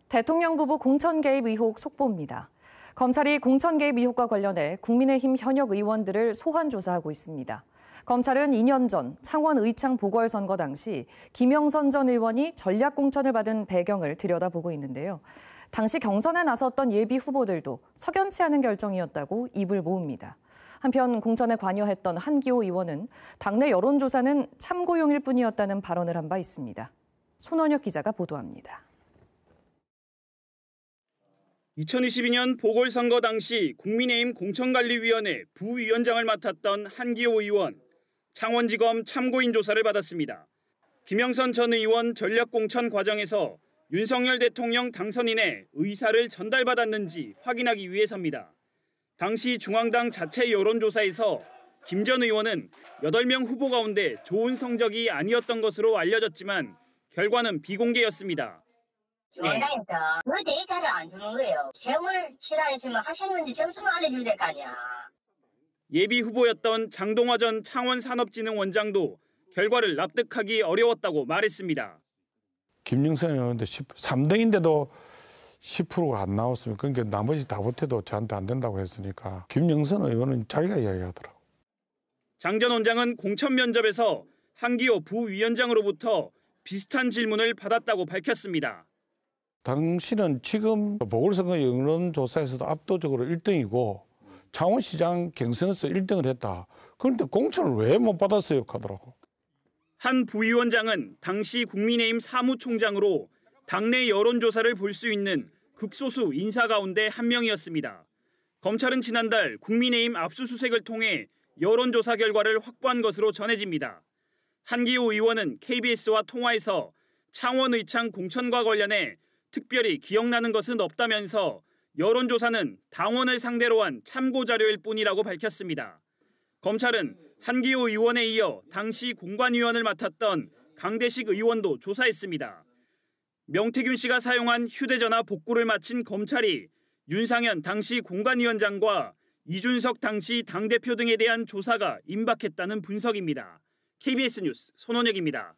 대통령 부부 공천 개입 의혹 속보입니다. 검찰이 공천 개입 의혹과 관련해 국민의힘 현역 의원들을 소환 조사하고 있습니다. 검찰은 2년 전 창원 의창 보궐선거 당시 김영선 전 의원이 전략 공천을 받은 배경을 들여다보고 있는데요. 당시 경선에 나섰던 예비 후보들도 석연치 않은 결정이었다고 입을 모읍니다. 한편 공천에 관여했던 한기호 의원은 당내 여론조사는 참고용일 뿐이었다는 발언을 한 바 있습니다. 손원혁 기자가 보도합니다. 2022년 보궐선거 당시 국민의힘 공천관리위원회 부위원장을 맡았던 한기호 의원, 창원지검 참고인 조사를 받았습니다. 김영선 전 의원 전략공천 과정에서 윤석열 대통령 당선인의 의사를 전달받았는지 확인하기 위해서입니다. 당시 중앙당 자체 여론조사에서 김 전 의원은 8명 후보 가운데 좋은 성적이 아니었던 것으로 알려졌지만 결과는 비공개였습니다. 중앙당에서 왜 데이터를 안 주는 거예요? 시험을 실화했으면 하셨는지 점수를 알려줄 될 거 아니야. 예비 후보였던 장동화 전 창원산업진흥원장도 결과를 납득하기 어려웠다고 말했습니다. 김영선 의원도 3등인데도 10%가 안 나왔으면 그러니까 나머지 다 못해도 저한테 안 된다고 했으니까 김영선 의원은 자기가 이야기하더라고. 장 전 원장은 공천 면접에서 한기호 부위원장으로부터 비슷한 질문을 받았다고 밝혔습니다. 당신은 지금 보궐선거 여론조사에서도 압도적으로 1등이고 창원시장 경선에서 1등을 했다. 그런데 공천을 왜 못 받았어요? 하더라고. 한 부위원장은 당시 국민의힘 사무총장으로 당내 여론조사를 볼 수 있는 극소수 인사 가운데 한 명이었습니다. 검찰은 지난달 국민의힘 압수수색을 통해 여론조사 결과를 확보한 것으로 전해집니다. 한기호 의원은 KBS와 통화에서 창원 의창 공천과 관련해 특별히 기억나는 것은 없다면서 여론조사는 당원을 상대로 한 참고자료일 뿐이라고 밝혔습니다. 검찰은 한기호 의원에 이어 당시 공관위원을 맡았던 강대식 의원도 조사했습니다. 명태균 씨가 사용한 휴대전화 복구를 마친 검찰이 윤상현 당시 공관위원장과 이준석 당시 당대표 등에 대한 조사가 임박했다는 분석입니다. KBS 뉴스 손원혁입니다.